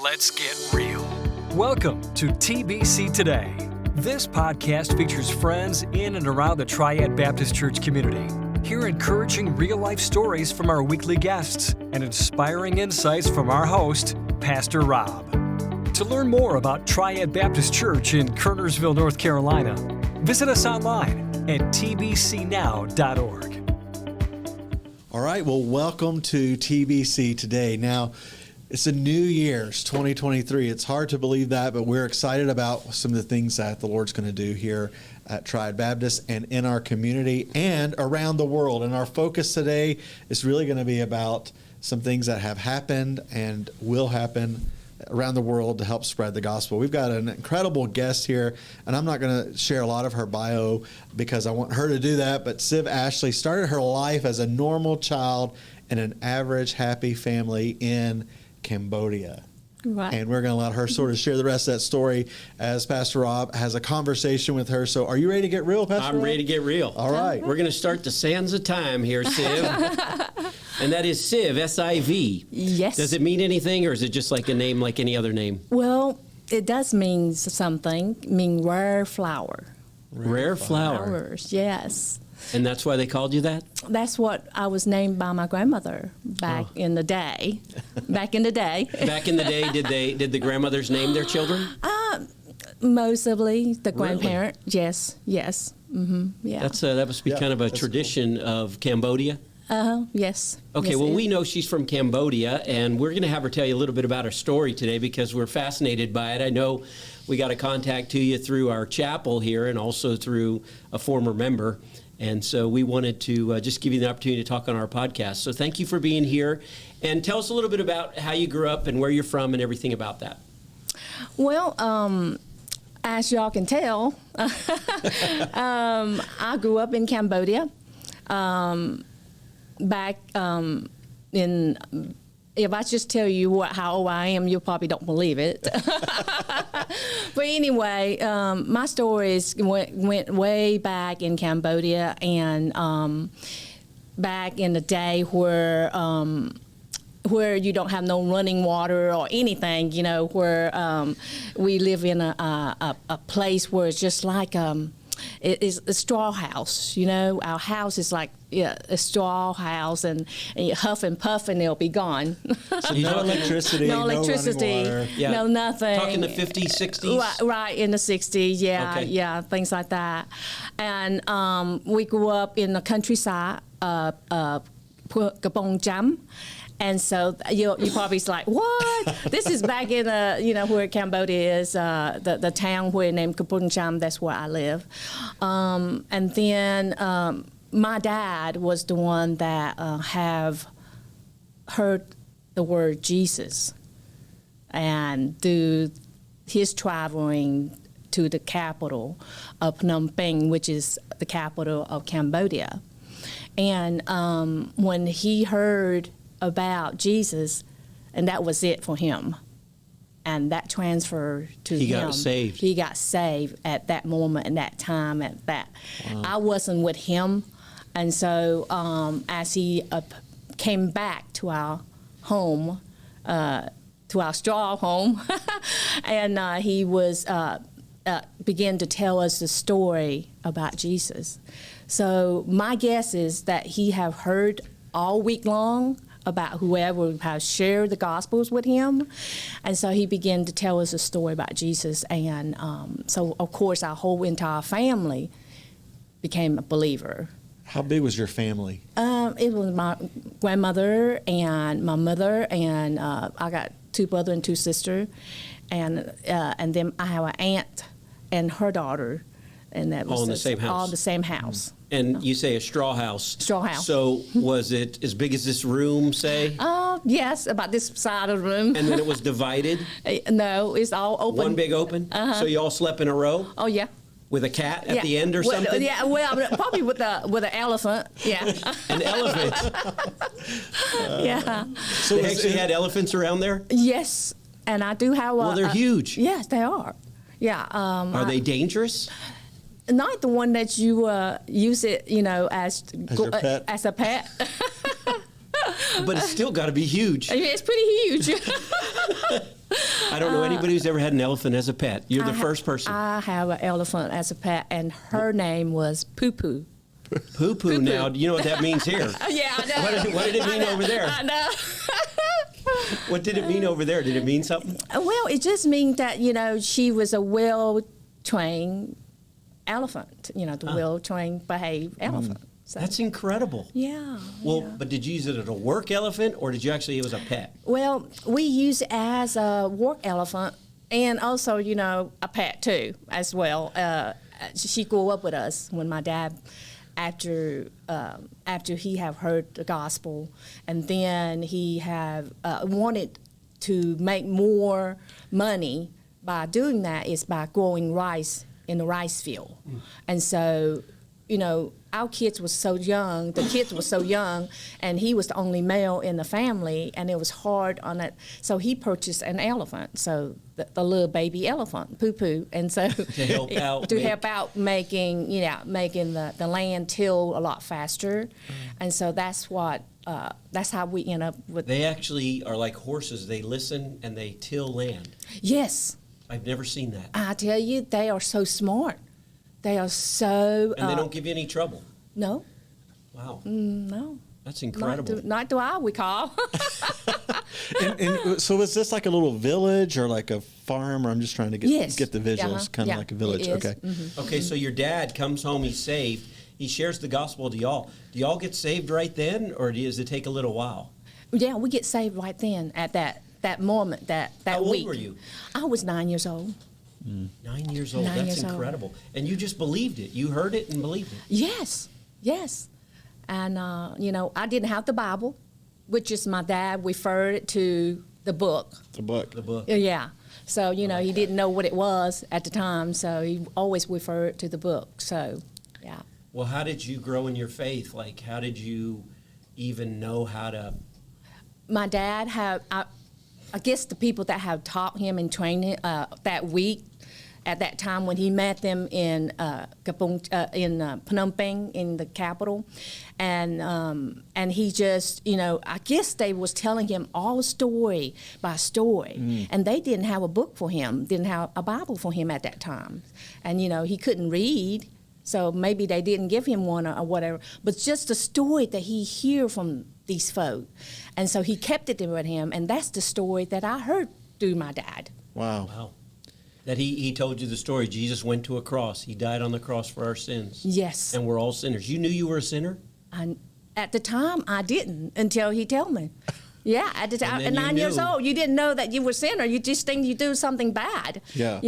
let's get real. Welcome to TBC Today. This podcast features friends in and around the Triad Baptist Church community. Hear encouraging real-life stories from our weekly guests and inspiring insights from our host, Pastor Rob. To learn more about Triad Baptist Church in Kernersville, North Carolina, visit us online at tbcnow.org. All right, well, welcome to TBC Today. Now, it's a new year, it's 2023. It's hard to believe that, but we're excited about some of the things that the Lord's going to do here at Triad Baptist and in our community and around the world. And our focus today is really going to be about some things that have happened and will happen around the world to help spread the gospel. We've got an incredible guest here, and I'm not going to share a lot of her bio because I want her to do that, but Siv Ashley started her life as a normal child in an average, happy family in Cambodia. Right. And we're going to let her sort of share the rest of that story as Pastor Rob has a conversation with her. So are you ready to get real, Pastor Rob? I'm ready to get real. All right. We're going to start the sands of time here, Siv. And that is Siv, S-I-V. Yes. Does it mean anything, or is it just like a name like any other name? Well, it does mean something. Mean rare flower. Rare flower. Flowers, yes. And that's why they called you that? That's what I was named by my grandmother back in the day. Back in the day. Back in the day, did the grandmothers name their children? Mostly the grandparent. Yes. Mm-hmm. Yeah. That must be kind of a tradition of Cambodia. Yes. Okay, yes, well, we know she's from Cambodia, and we're going to have her tell you a little bit about her story today because we're fascinated by it. I know we got a contact to you through our chapel here and also through a former member. And so we wanted to just give you the opportunity to talk on our podcast. So thank you for being here. And tell us a little bit about how you grew up and where you're from and everything about that. Well, as y'all can tell, I grew up in Cambodia. Back in, if I just tell you how old I am, you probably don't believe it. But anyway, my stories went way back in Cambodia, and back in the day where you don't have no running water or anything, you know, where we live in a place where it's just like it is a straw house, you know. Our house is like a straw house, and you huff and puff and they'll be gone. So no electricity, no running water. No nothing. Talking the 50s, 60s? Right, in the 60s, yeah, Okay. yeah, things like that. And we grew up in the countryside, Kapong Jam. And so you probably like, what? This is back in where Cambodia is, the town where named Kapong Cham. That's where I live. And then my dad was the one that have heard the word Jesus, and through his traveling to the capital of Phnom Penh, which is the capital of Cambodia. And when he heard about Jesus, and that was it for him, and that transferred to him. He got saved. He got saved at that moment, and that time, at that. Wow. I wasn't with him, and so as he came back to our home, to our straw home, and he was began to tell us the story about Jesus. So my guess is that he have heard all week long about whoever has shared the Gospels with him. And so he began to tell us a story about Jesus. And so, of course, our whole entire family became a believer. How big was your family? It was my grandmother and my mother, and I got 2 brothers and 2 sisters. And then I have an aunt and her daughter. And that was all in the same house? All in the same house. And you say a straw house. Straw house. So was it as big as this room, say? Yes, about this side of the room. And then it was divided? No, it's all open. One big open? So you all slept in a row? Oh, yeah. With a cat at the end or something? Yeah, well, probably with an elephant, yeah. An elephant? Yeah. So they actually had elephants around there? Yes, and I do have Well, they're huge. Yes, they are. Yeah. Are they dangerous? Not the one that you use it, as your pet? As a pet. But it's still got to be huge. I mean, it's pretty huge. anybody who's ever had an elephant as a pet. You're the first person. I have an elephant as a pet, and her name was Poo Poo. Poo Poo. Now, do you know what that means here? Yeah, I know. What did it mean over there? I know. What did it mean over there? Did it mean something? Well, it just means that, she was a well-trained elephant, the well-trained, behaved elephant. So, That's incredible. yeah. Well, yeah. but did you use it as a work elephant, or did you actually, it was a pet? Well, we use it as a work elephant and also, a pet too, as well. She grew up with us when my dad, after he have heard the gospel, and then he have wanted to make more money by doing that is by growing rice in the rice field. And so, our kids were so young, the kids were so young, and he was the only male in the family, and it was hard on it. So he purchased an elephant, so the little baby elephant, Poo Poo, and so To help out. help out making the land till a lot faster, and so that's how we end up with. They actually are like horses. They listen and they till land. Yes, I've never seen that. I tell you, they are so smart. They are so. And they don't give you any trouble. No, Wow. no. That's incredible. Not do I recall. And so is this like a little village or like a farm? Or I'm just trying to get the visuals, kind of like a village. it is. Okay. Mhm. Okay, so your dad comes home, he's saved. He shares the gospel to y'all. Do y'all get saved right then, or does it take a little while? Yeah, we get saved right then at that moment, that How old week. were you? I was 9 years old. 9 years old. 9 That's years old. incredible. And you just believed it. You heard it and believed it. Yes. And, I didn't have the Bible, which is my dad referred to the book. The book. The book. Yeah. So, he didn't know what it was at the time, so he always referred to the book. So, yeah. Well, how did you grow in your faith? Like, how did you even know how to? My dad I guess the people that have taught him and trained him that week, at that time when he met them in Phnom Penh, in the capital, and he just, I guess they was telling him all story by story, and they didn't have a book for him, didn't have a Bible for him at that time, and he couldn't read, so maybe they didn't give him one or whatever, but just the story that he hear from these folk, and so he kept it with him, and that's the story that I heard through my dad. Wow. Wow. That he told you the story. Jesus went to a cross. He died on the cross for our sins. Yes. And we're all sinners. You knew you were a sinner? At the time, I didn't until he told me. Yeah, at the time, And then at you 9 years knew. old, you didn't know that you were a sinner. You just think you do something bad. Yeah.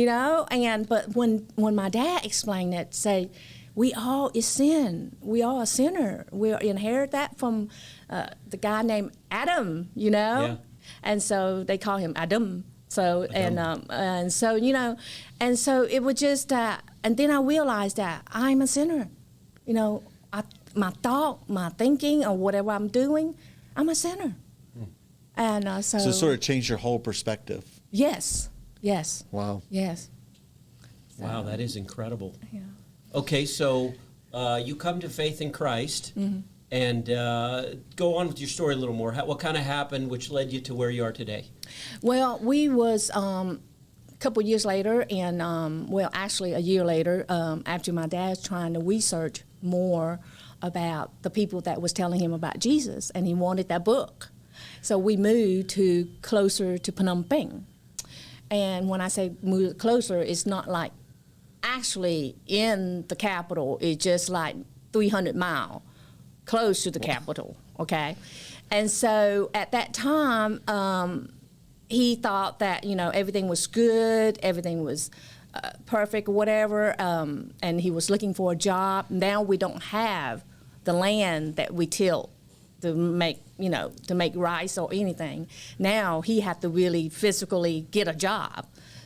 But when my dad explained it, say, we all is sin. We all a sinner. We inherit that from the guy named Adam. Yeah. And so they call him Adam. So and so and so it was just and then I realized that I'm a sinner. My thought, my thinking, or whatever I'm doing, I'm a sinner. And So it sort of changed your whole perspective. yes, Wow. yes. Wow, that is incredible. Yeah. Okay, so you come to faith in Christ, and go on with your story a little more. What kind of happened which led you to where you are today? Well, we was a couple years later, and actually a year later, after my dad's trying to research more about the people that was telling him about Jesus, and he wanted that book. So we moved closer to Phnom Penh. And when I say move closer, it's not like actually in the capital. It's just like 300 miles close to the capital, okay? And so at that time, he thought that, everything was good, everything was perfect or whatever, and he was looking for a job. Now we don't have the land that we till to make rice or anything. Now he had to really physically get a job.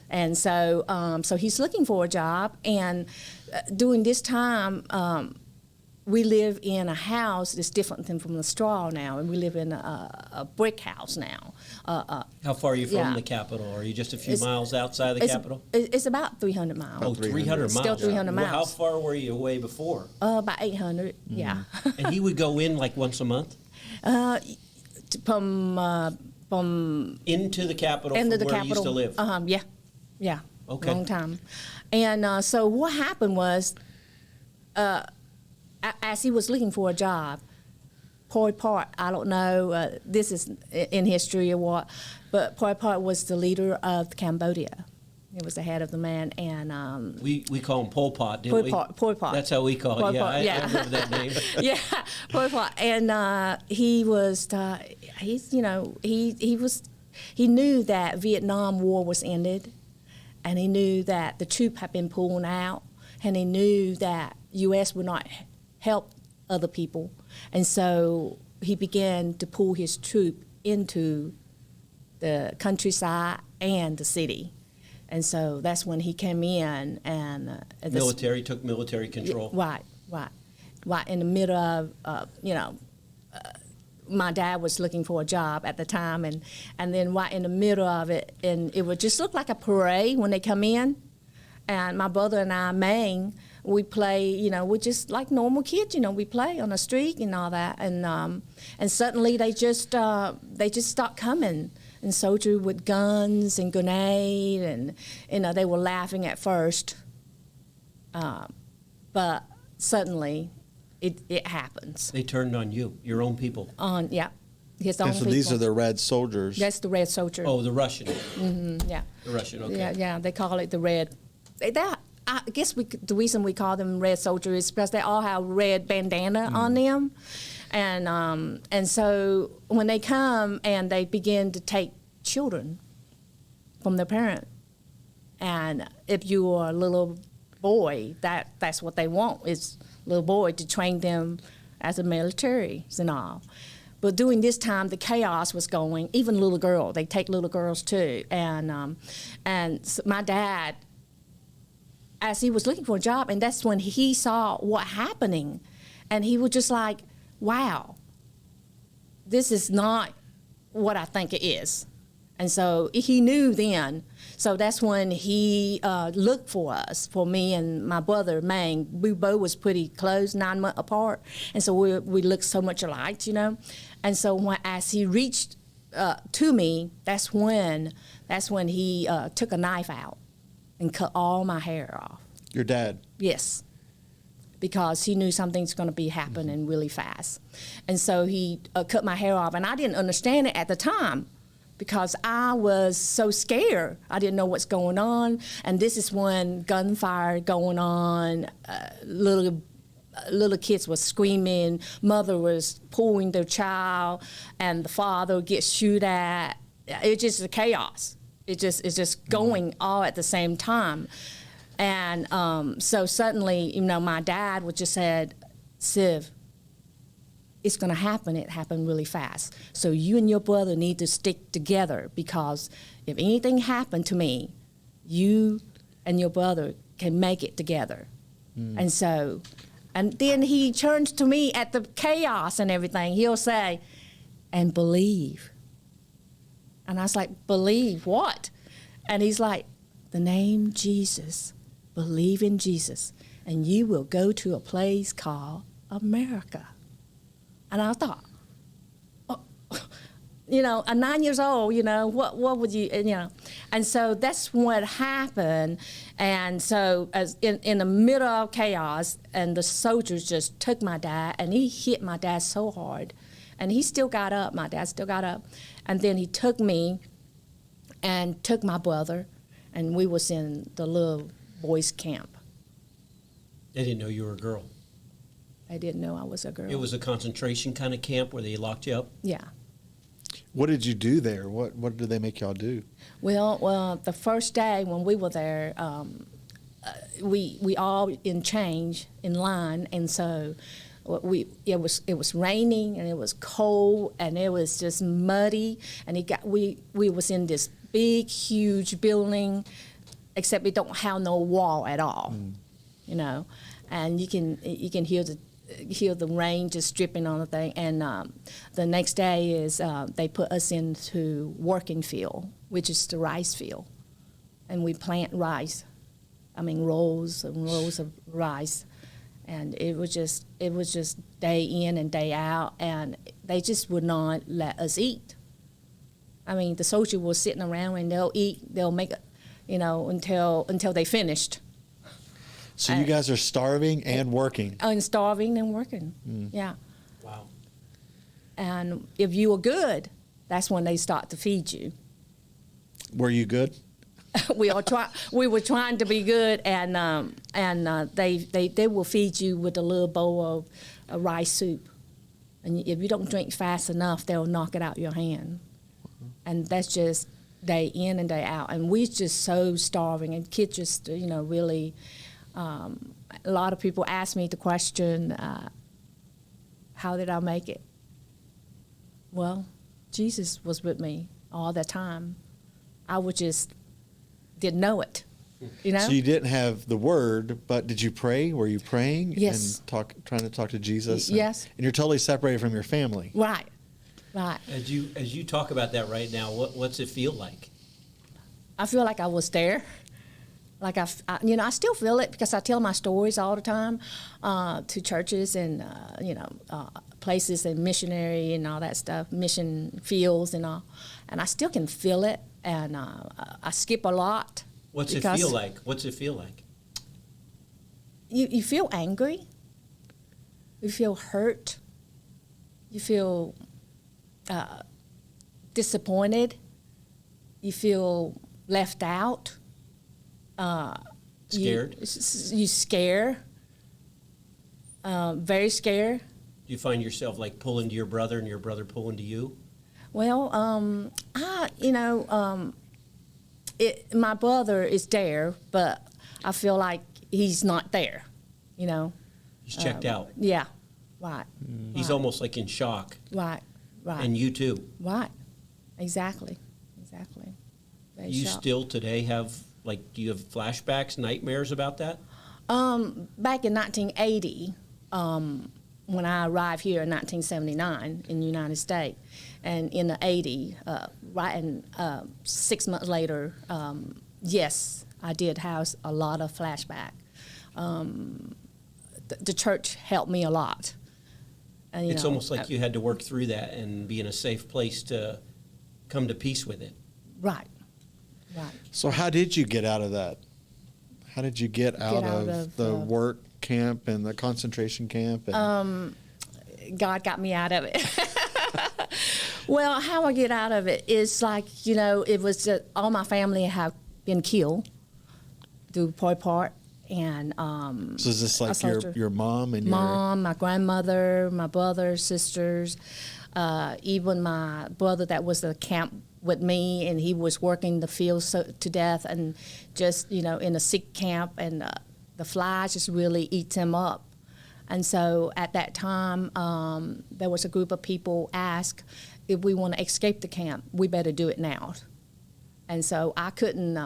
And so so he's looking for a job, and during this time, we live in a house that's different than from the straw now, and we live in a brick house now. How far are you from Yeah. the capital? Are you just a few It's- miles outside of the capital? It's about 300 miles. Oh, 300 miles. Still 300 Well, how miles. far were you away before? About 800, yeah. And he would go in like once a month? From Into the capital end from of the where capital. you used to live? Yeah. Yeah. Okay. Long time. And so what happened was, as he was looking for a job, Pol Pot, I don't know, this is in history or what, but Pol Pot was the leader of Cambodia. He was the head of the man, and We call him Pol Pot, didn't we? Pol Pot. That's how we call Pol it. Yeah, Pot, I remember that name. Yeah, Pol Pot, and he was, he knew that Vietnam War was ended, and he knew that the troop had been pulled out, and he knew that U.S. would not help other people, and so he began to pull his troop into the countryside and the city. And so that's when he came in and Took military control. Right in the middle of my dad was looking for a job at the time, and then right in the middle of it, and it would just look like a parade when they come in, and my brother and I, we play, we're just like normal kids, we play on the street and all that, and suddenly they just stopped coming. And soldiers with guns and grenade, and they were laughing at first, but suddenly it happens. They turned on you, your own people. His own And so people. these are the red soldiers. That's the red soldier. Oh, the Russian. Yeah. The Russian, okay. Yeah, they call it the red. I guess the reason we call them red soldier is because they all have red bandana on them. And so when they come and they begin to take children from their parent, and if you are a little boy, that's what they want, is little boy to train them as a military and all. But during this time, the chaos was going. Even little girl, they take little girls too. And so my dad, as he was looking for a job, and that's when he saw what happening, and he was just like, wow, this is not what I think it is. And so he knew then. So that's when he looked for us, for me and my brother, Mang. We both was pretty close, 9 months apart. And so we looked so much alike, And so as he reached to me, that's when he took a knife out and cut all my hair off. Your dad? Yes. Because he knew something's going to be happening really fast. And so he cut my hair off. And I didn't understand it at the time because I was so scared. I didn't know what's going on. And this is when gunfire going on, little kids were screaming, mother was pulling their child, and the father gets shot at. It's just a chaos. It's just going all at the same time. And so suddenly, my dad would just said, Siv, it's going to happen. It happened really fast. So you and your brother need to stick together, because if anything happened to me, you and your brother can make it together. And then he turns to me at the chaos and everything. He'll say, and believe. And I was like, believe what? And he's like, the name Jesus. Believe in Jesus, and you will go to a place called America. And I thought, at 9 years old, what would you, And so that's what happened. And so as in the middle of chaos, and the soldiers just took my dad, and he hit my dad so hard. And he still got up, my dad still got up. And then he took me and took my brother, and we was in the little boys' camp. They didn't know you were a girl. They didn't know I was a girl. It was a concentration kind of camp where they locked you up? Yeah. What did you do there? What did they make y'all do? Well, the first day when we were there, we all in change in line, and so it was raining, and it was cold, and it was just muddy, and we was in this big, huge building, except it don't have no wall at all, and you can hear the rain just dripping on the thing. And the next day is they put us into working field, which is the rice field, and we plant rice. Rows and rows of rice, and it was just day in and day out, and they just would not let us eat. The soldier was sitting around, and they'll eat, they'll make until they finished. So you guys are starving and working. And starving and working. Yeah. Wow. And if you were good, that's when they start to feed you. Were you good? We were trying to be good, and they will feed you with a little bowl of rice soup, and if you don't drink fast enough, they'll knock it out your hand, and that's just day in and day out. And we're just so starving, and kids just really. A lot of people ask me the question, how did I make it? Well, Jesus was with me all the time. I would just didn't know it, So you didn't have the word, but did you pray? Were you praying? Yes. And trying to talk to Jesus? Yes. And you're totally separated from your family. Right. As you talk about that right now, what's it feel like? I feel like I was there. Like I still feel it because I tell my stories all the time to churches and places and missionary and all that stuff, mission fields and all, and I still can feel it. And I skip a lot. What's it feel like? What's it feel like? You feel angry. You feel hurt. You feel disappointed. You feel left out. Scared? You scare. Very scared. Do you find yourself like pulling to your brother and your brother pulling to you? Well, my brother is there, but I feel like he's not there, He's checked out. Yeah, right. He's almost like in shock. Right. And you too. Right. Exactly. Very You shocked. still today have, do you have flashbacks, nightmares about that? Back in 1980, when I arrived here in 1979 in the United States, and in the 80, right, and 6 months later, yes, I did have a lot of flashback. The church helped me a lot. And, It's almost like you had to work through that and be in a safe place to come to peace with it. Right. So how did you get out of that? How did you get out of the work camp and the concentration camp? And God got me out of it. Well, how I get out of it is it was just, all my family have been killed through Pol Pot. And so is this like your mom and my grandmother, my brother, sisters, even my brother that was at the camp with me, and he was working the field to death, and just in a sick camp, and the flies just really eat him up. And so at that time, there was a group of people asked if we want to escape the camp, we better do it now. And so I couldn't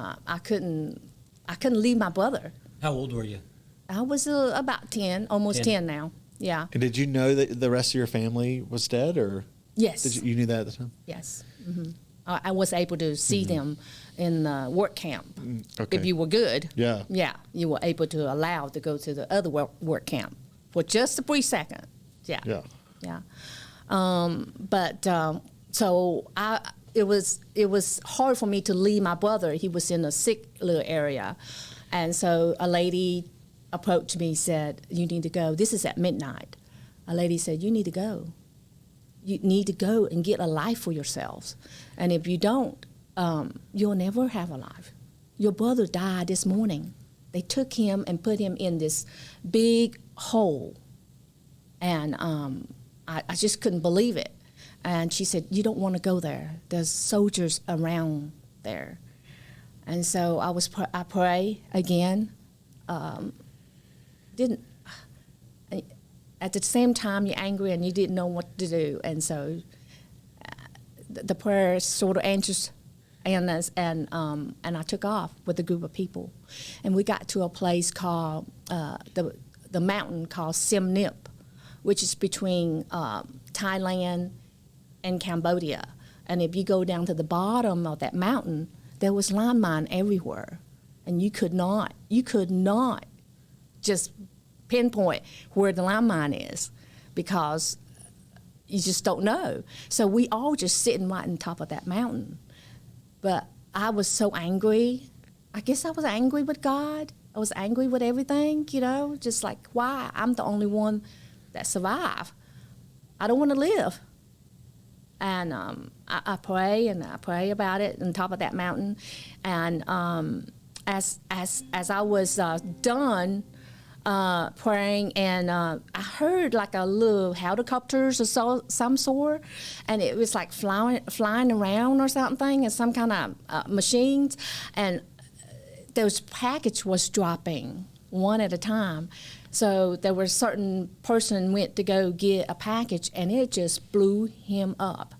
leave my brother. How old were you? I was about 10, almost 10 now. Yeah. And did you know that the rest of your family was dead, or? Yes. You knew that at the time? Yes. Mm-hmm. I was able to see them in the work camp. Okay. If you were good. Yeah. Yeah. You were able to allow to go to the other work camp for just a brief second. Yeah. Yeah. Yeah. So it was hard for me to leave my brother. He was in a sick little area. And so a lady approached me, said, "You need to go." This is at midnight. A lady said, "You need to go. You need to go and get a life for yourselves. And if you don't, you'll never have a life. Your brother died this morning. They took him and put him in this big hole." And I just couldn't believe it. And she said, "You don't want to go there. There's soldiers around there." And so I pray again. At the same time, you're angry and you didn't know what to do. And so the prayer sort of answers, and I took off with a group of people. And we got to a place called, the mountain called Siem Nip, which is between Thailand and Cambodia. And if you go down to the bottom of that mountain, there was landmine everywhere. And you could not just pinpoint where the landmine is, because you just don't know. So we all just sitting right on top of that mountain. But I was so angry I guess I was angry with God. I was angry with everything, just like, why? I'm the only one that survived. I don't want to live. And I pray and I pray about it on top of that mountain. And as I was done praying, and I heard like a little helicopters or some sort, and it was like flying around or something, and some kind of machines, and those package was dropping one at a time. So there was a certain person went to go get a package, and it just blew him up.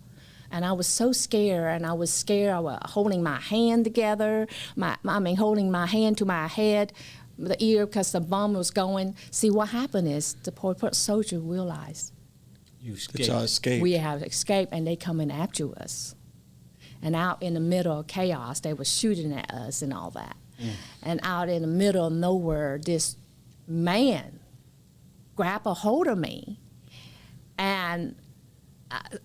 And I was so scared, and I was scared. I was holding my hand together, holding my hand to my head, the ear, because the bomb was going. See, what happened is the poor soldier realized you escaped. We have escaped, and they coming after us. And out in the middle of chaos, they were shooting at us and all that. And out in the middle of nowhere, this man grabbed a hold of me, and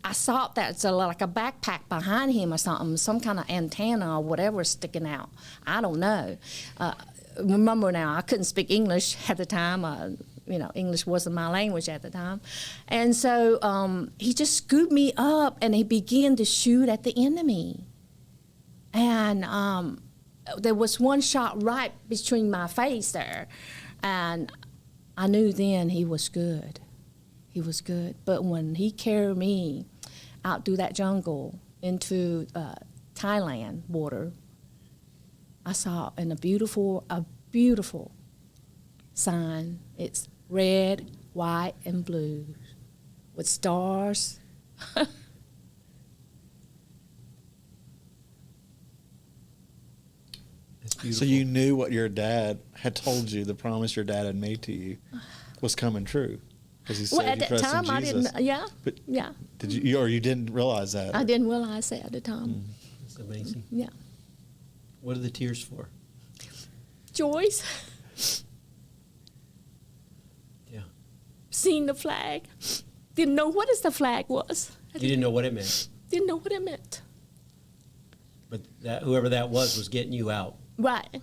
I saw that it's like a backpack behind him or something, some kind of antenna or whatever sticking out. I don't know. Remember now, I couldn't speak English at the time. English wasn't my language at the time. And so he just scooped me up, and he began to shoot at the enemy. And there was one shot right between my face there, and I knew then he was good. He was good. But when he carried me out through that jungle into Thailand border, I saw a beautiful sign. It's red, white, and blue with stars. So you knew what your dad had told you, the promise your dad had made to you was coming true. Because he said at you that trust time, in Jesus. I didn't, yeah. But yeah. Did you, or you didn't realize that? I didn't realize that at the time. That's amazing. Yeah. What are the tears for? Joyce. Yeah. Seeing the flag. Didn't know what the flag was. You didn't know what it meant. Didn't know what it meant. But whoever that was getting you out. Right.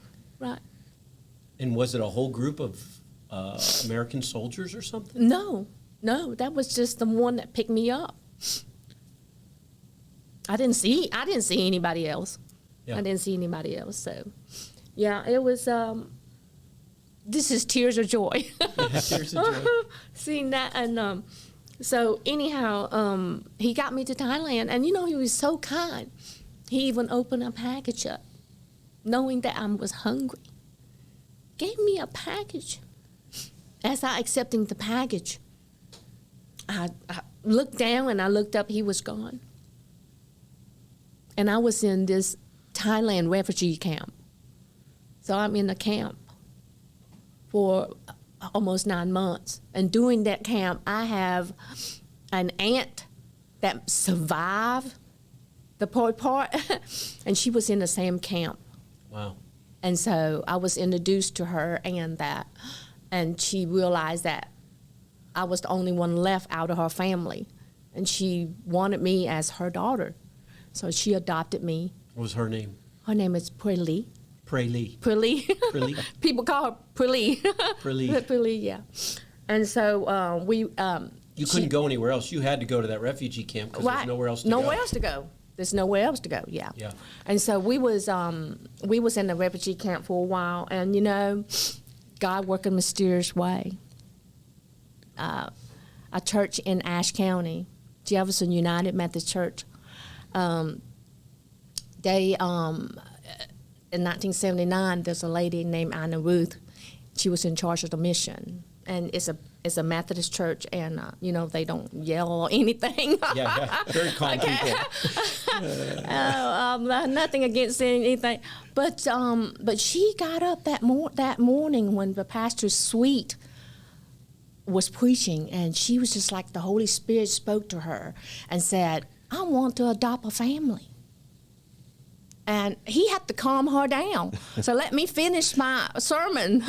And was it a whole group of American soldiers or something? No, that was just the one that picked me up. I didn't see anybody else. Yeah. I didn't see anybody else. So, yeah, it was. This is tears of joy. Yeah, tears of joy. Seeing that, and so anyhow, he got me to Thailand, and he was so kind. He even opened a package up, knowing that I was hungry. Gave me a package. As I accepting the package, I looked down and I looked up, he was gone. And I was in this Thailand refugee camp. So I'm in the camp for almost 9 months. And during that camp, I have an aunt that survived the Pol Pot, and she was in the same camp. Wow. And so I was introduced to her and she realized that I was the only one left out of her family, and she wanted me as her daughter. So she adopted me. What was her name? Her name is Preli. Preli. Preli. People call her Preli. Preli. Preli, yeah. And so we... you couldn't go anywhere else. You had to go to that refugee camp because there's nowhere else to go. Nowhere else to go. There's nowhere else to go, yeah. Yeah. And so we was in the refugee camp for a while, and God worked in a mysterious way. A church in Ashe County, Jefferson United Methodist Church, they in 1979, there's a lady named Anna Ruth. She was in charge of the mission, and it's a Methodist church, and they don't yell or anything. Yeah, very calm people. Nothing against anything, but she got up that morning when the pastor's suite was preaching, and she was just like the Holy Spirit spoke to her and said, "I want to adopt a family." And he had to calm her down. So let me finish my sermon.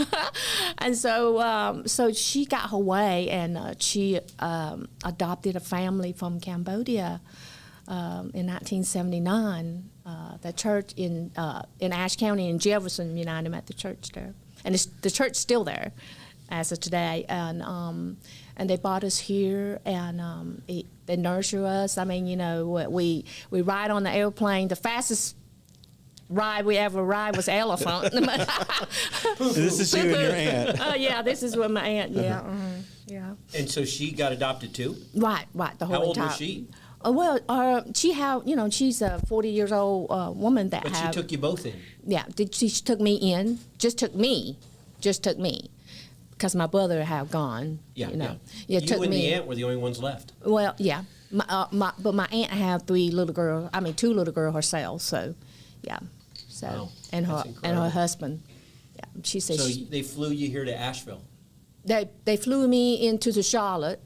And so she got her way, and she adopted a family from Cambodia in 1979. the church in Ashe County in Jefferson United Methodist Church there, and the church still there as of today, and they brought us here, and they nurture us. I mean, we ride on the airplane. The fastest ride we ever ride was elephant. This is you and your aunt. Oh yeah, this is with my aunt. Yeah, yeah. And so she got adopted too? Right. The whole How old entire. was she? She's a 40 years old woman that But she took you both in. Yeah, she took me in. Just took me, because my brother had gone. Yeah, Yeah, You took and me. the aunt were the only ones left. Well, yeah, but my aunt had two little girls herself. So, yeah, Wow, and that's her incredible. husband. Yeah, she said So they flew you here to Asheville. they flew me into Charlotte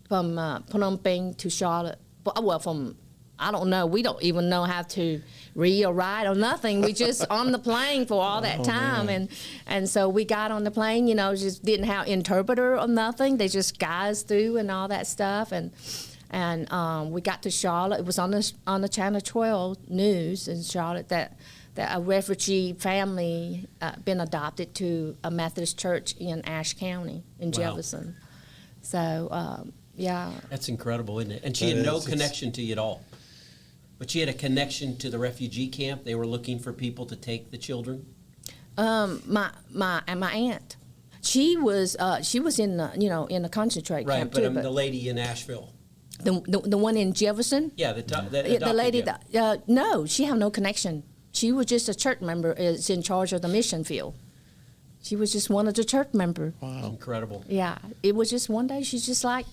from Phnom Penh to Charlotte. From I don't know. We don't even know how to read or write or nothing. We just on the plane for all that time, man. and so we got on the plane. Just didn't have interpreter or nothing. They just guide us through and all that stuff, and we got to Charlotte. It was on the Channel 12 news in Charlotte that a refugee family been adopted to a Methodist church in Ashe County in Wow. Jefferson. So yeah. That's incredible, isn't it? And she That had no is. connection to you at all. But she had a connection to the refugee camp. They were looking for people to take the children. My aunt, she was in the in the concentrate Right, camp but too. the lady in Asheville. The one in Jefferson. Yeah, the The lady adopted you. that no, she have no connection. She was just a church member. Is in charge of the mission field. She was just one of the church member. Wow. Incredible. Yeah, it was just one day. She's just like,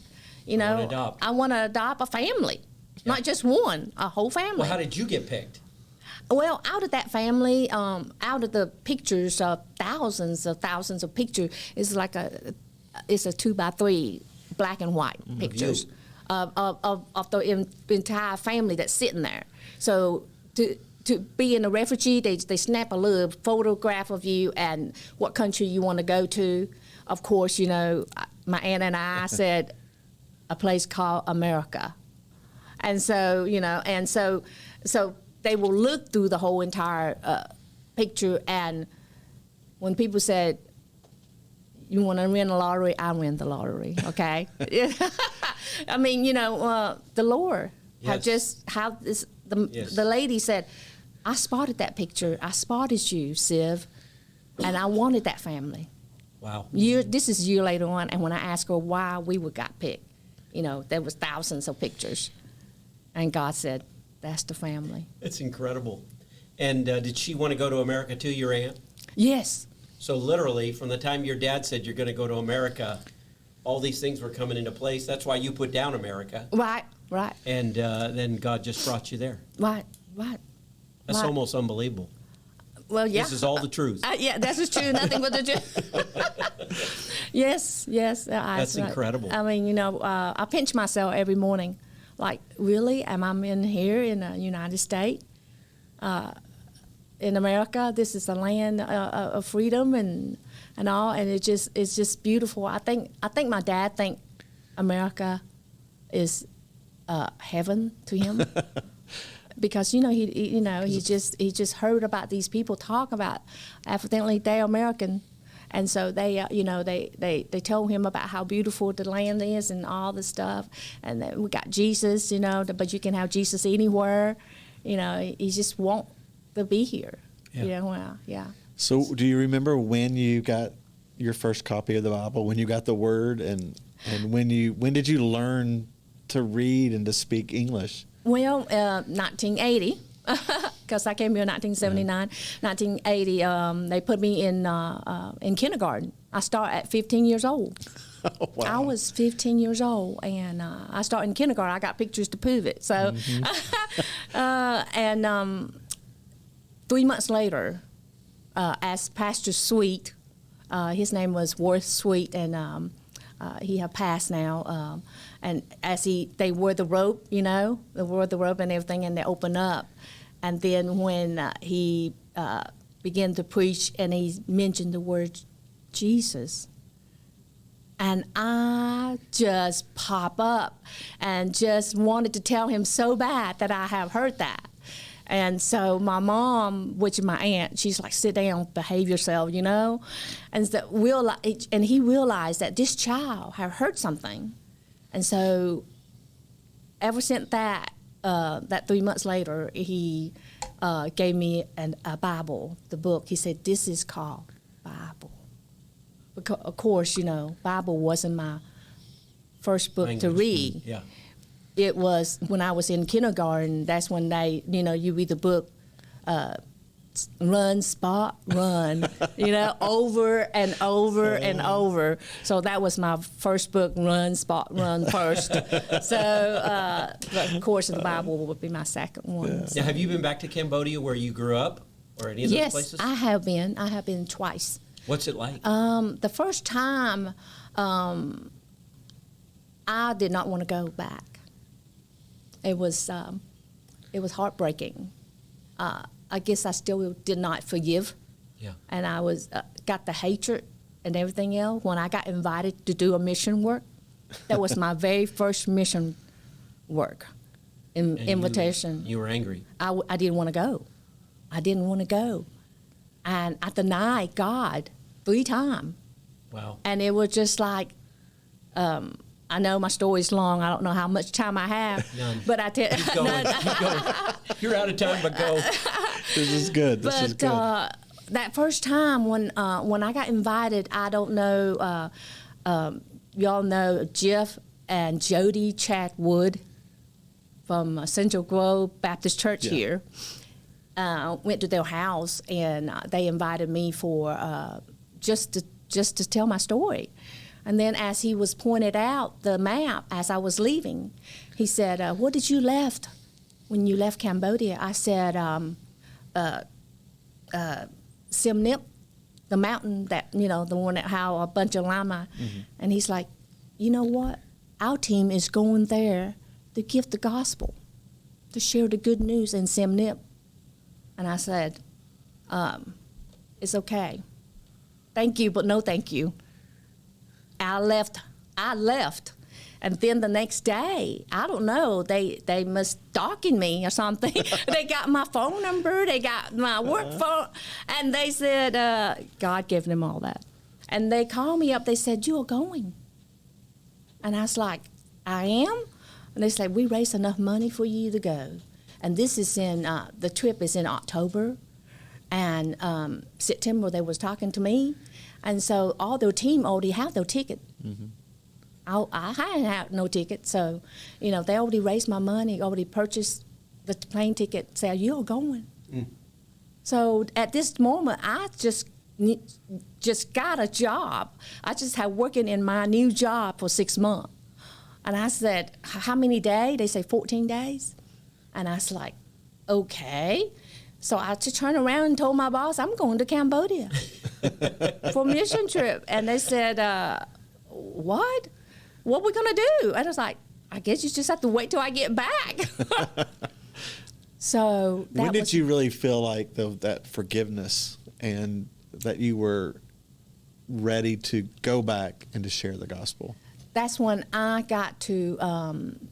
I want to adopt a family, not just one, a whole family. Well, how did you get picked? Well, out of that family, out of the pictures, thousands of pictures, it's a 2x3 black and white pictures of the entire family that's sitting there. So to be in a refugee, they snap a little photograph of you and what country you want to go to. Of course, my aunt and I said a place called America, and so so they will look through the whole entire picture, and when people said, you want to win the lottery, I win the lottery, okay? I mean, the Lord Yes. the lady said, I spotted that picture, I spotted you, Siv, and I wanted that family. Wow. This is a year later on, and when I asked her why we got picked, there was thousands of pictures, and God said, that's the family. It's incredible. And did she want to go to America too, your aunt? Yes. So literally, from the time your dad said you're going to go to America, all these things were coming into place. That's why you put down America. Right. And then God just brought you there. Right. That's Right. almost unbelievable. Well, yeah. This is all the truth. Yeah, that is true. Nothing but the truth. Yes. That's incredible. I mean, I pinch myself every morning. Like, really? Am I in here in the United States? In America, this is a land of freedom and all, and it's just beautiful. I think my dad think America is heaven to him. Because he just heard about these people talk about evidently they're American, and so they told him about how beautiful the land is and all the stuff, and that we got Jesus, but you can have Jesus anywhere, he just want to be here, yeah. So, do you remember when you got your first copy of the Bible? When you got the Word, and when did you learn to read and to speak English? Well, 1980, because I came here in 1979. 1980, they put me in kindergarten. I started at 15 years old. Oh, wow. I was 15 years old, and I started in kindergarten. I got pictures to prove it. So, and 3 months later, as Pastor Sweet, his name was Worth Sweet, and he had passed now. And as they wore the robe, they wore the robe and everything, and they opened up. And then when he began to preach, and he mentioned the word Jesus, and I just pop up and just wanted to tell him so bad that I have heard that. And so my mom, which is my aunt, she's like, sit down, behave yourself, you know? And so he realized that this child had heard something. And so ever since that 3 months later, he gave me a Bible, the book. He said, this is called Bible. Because, of course, you know, Bible wasn't my first book to read. Yeah. It was when I was in kindergarten. That's when you read the book, run, spot, run, over and over and over. So that was my first book, run, spot, run first. So, of course, the Bible would be my second one. Yeah. So. Now, have you been back to Cambodia where you grew up or any of those places? Yes, I have been. I have been twice. What's it like? The first time, I did not want to go back. It was heartbreaking. I guess I still did not forgive. Yeah. And I was got the hatred and everything else. When I got invited to do a mission work, that was my very first mission work, invitation. You were angry. I didn't want to go. I didn't want to go. And I denied God 3 times. Wow. And it was just like, I know my story's long. I don't know how much time I have. None. But I tell Keep going. Keep going. You're out of time, but go. This is good. This is good. That first time when I got invited, I don't know, y'all know Jeff and Jody Chatwood from Central Grove Baptist Church here. Went to their house, and they invited me for just to tell my story. And then as he was pointed out the map as I was leaving, he said, what did you left when you left Cambodia? I said, Siem Nip, the mountain that, the one that how a bunch of llama. Mm-hmm. And he's like, you know what? Our team is going there to give the gospel, to share the good news in Siem Nip. And I said, it's okay. Thank you, but no thank you. I left. And then the next day, I don't know, they must stalking me or something. They got my phone number, they got my work phone, and they said, God gave them all that. And they called me up, they said, you're going. And I was like, I am? And they said, we raised enough money for you to go. And this is the trip is in October. And September, they was talking to me. And so all their team already have their ticket. Mm-hmm. I hadn't had no ticket. So, they already raised my money, already purchased the plane ticket, said, you're going. Mm. So at this moment, I just got a job. I just had working in my new job for 6 months. And I said, how many days? They say 14 days. And I was like, okay. So I just turned around and told my boss, I'm going to Cambodia for a mission trip. And they said, what? What are we going to do? And I was like, I guess you just have to wait till I get back. So when did you really feel like that forgiveness and that you were ready to go back and to share the gospel? That's when I got to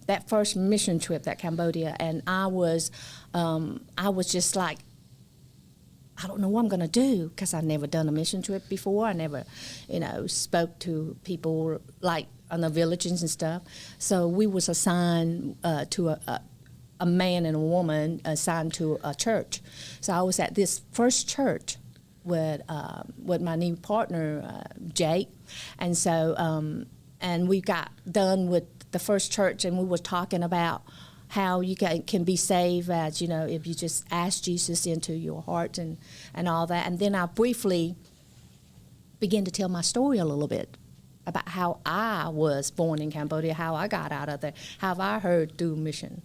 that first mission trip, that Cambodia, and I was just like, I don't know what I'm going to do, because I've never done a mission trip before. I never, spoke to people like on the villages and stuff. So we was assigned to a man and a woman assigned to a church. So I was at this first church with my new partner, Jake, and so. And we got done with the first church, and we were talking about how you can be saved as, if you just ask Jesus into your heart and all that. And then I briefly began to tell my story a little bit about how I was born in Cambodia, how I got out of there, how I heard through mission.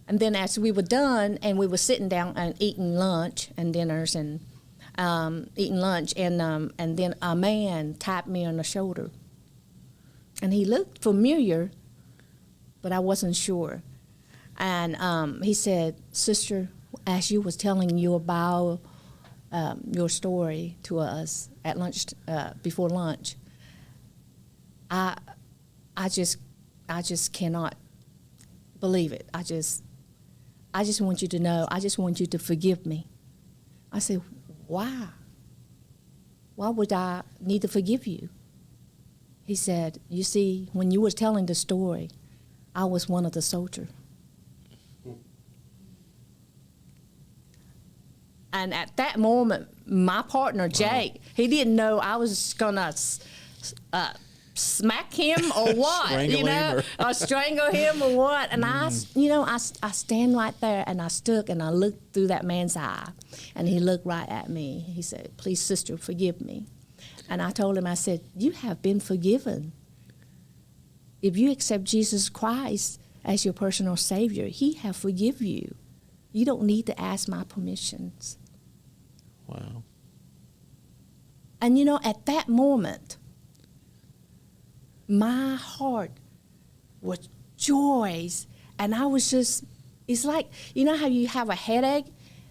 And then as we were done, and we were sitting down and eating lunch and dinners and eating lunch, and then a man tapped me on the shoulder. And he looked familiar, but I wasn't sure. And he said, Sister, as you was telling you about your story to us at lunch, before lunch, I just cannot believe it. I just want you to know, I just want you to forgive me. I said, why? Why would I need to forgive you? He said, you see, when you were telling the story, I was one of the soldiers. And at that moment, my partner, Jake, he didn't know I was going to smack him or what, Strangle him or strangle him or what. And I stand right there, and I stood and I looked through that man's eye, and he looked right at me. He said, please, sister, forgive me. And I told him, I said, you have been forgiven. If you accept Jesus Christ as your personal Savior, He have forgive you. You don't need to ask my permissions. Wow. And at that moment, my heart was joys, and I was just, it's like, how you have a headache?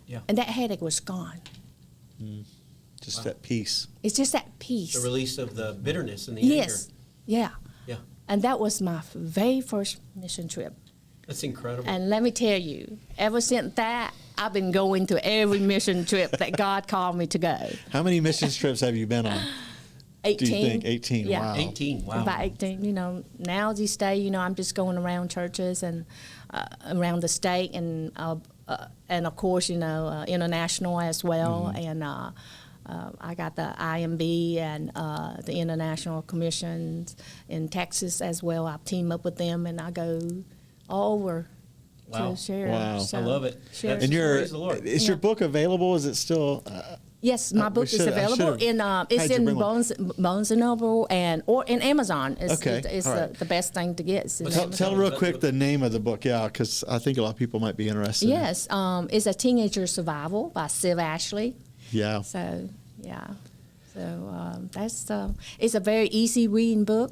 Yeah. And that headache was gone. Just that peace. It's just that peace. The release of the bitterness and the Yes. anger. Yeah. Yeah. And that was my very first mission trip. That's incredible. And let me tell you, ever since that, I've been going to every mission trip that God called me to go. How many mission trips have you been on? 18. Do you think 18? Yeah. Wow. 18, wow. About 18, now these days, I'm just going around churches and around the state and of course, international as well. And I got the IMB and the International Commissions in Texas as well. I team up with them and I go all over Wow. to share. Wow. So, I love it. share. And Praise the Lord. is your book available? Is it still? Yes, my book is available in it's in Barnes and Noble or in Amazon. It's, Okay, it's all right. the best thing to get. It's in Tell Amazon. real quick the name of the book, because I think a lot of people might be interested. Yes, it's a Teenager Survival by Siv Ashley. Yeah. So yeah, so that's it's a very easy reading book,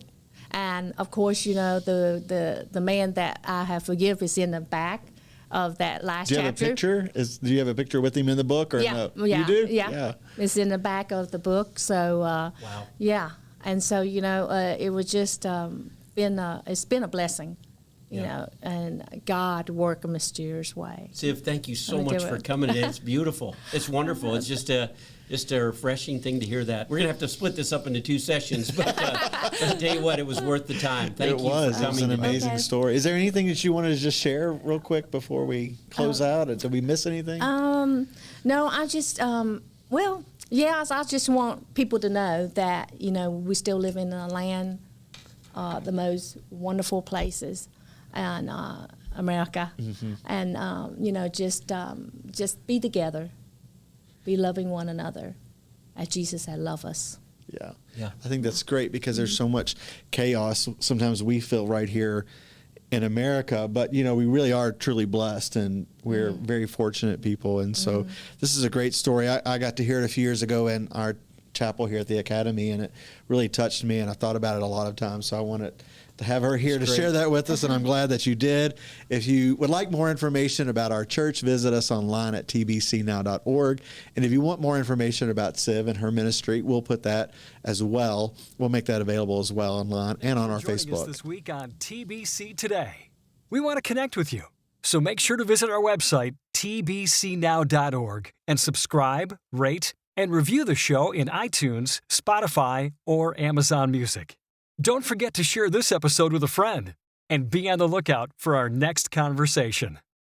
and of course the man that I have forgive is in the back of that last Do you have chapter. a picture? Do you have a picture with him in the book or Yeah, no? yeah, You do? yeah. It's in the back of the book. So Wow. yeah, and so it was just it's been a blessing, and God work a mysterious way. Siv, thank you so Let me much do for it. coming in. It's beautiful. It's wonderful. It's just a refreshing thing to hear that. We're going to have to split this up into 2 sessions, but I'll tell you what, it was worth the time. Thank you for It was coming. an amazing Okay. story. Is there anything that you wanted to just share real quick before we close out? Did we miss anything? No, I just I just want people to know that we still live in a land, the most wonderful places, and America, and just be together, be loving one another, as Jesus had loved us. Yeah. Yeah. I think that's great because there's so much chaos sometimes we feel right here in America, but we really are truly blessed and we're very fortunate people. And so this is a great story. I got to hear it a few years ago in our chapel here at the Academy, and it really touched me, and I thought about it a lot of times. So I wanted to have her here to share that with us, and I'm glad that you did. If you would like more information about our church, visit us online at tbcnow.org. And if you want more information about Siv and her ministry, we'll put that as well. We'll make that available as well online and on our Joining us Facebook. this week on TBC Today. We want to connect with you, so make sure to visit our website, tbcnow.org, and subscribe, rate, and review the show in iTunes, Spotify, or Amazon Music. Don't forget to share this episode with a friend, and be on the lookout for our next conversation.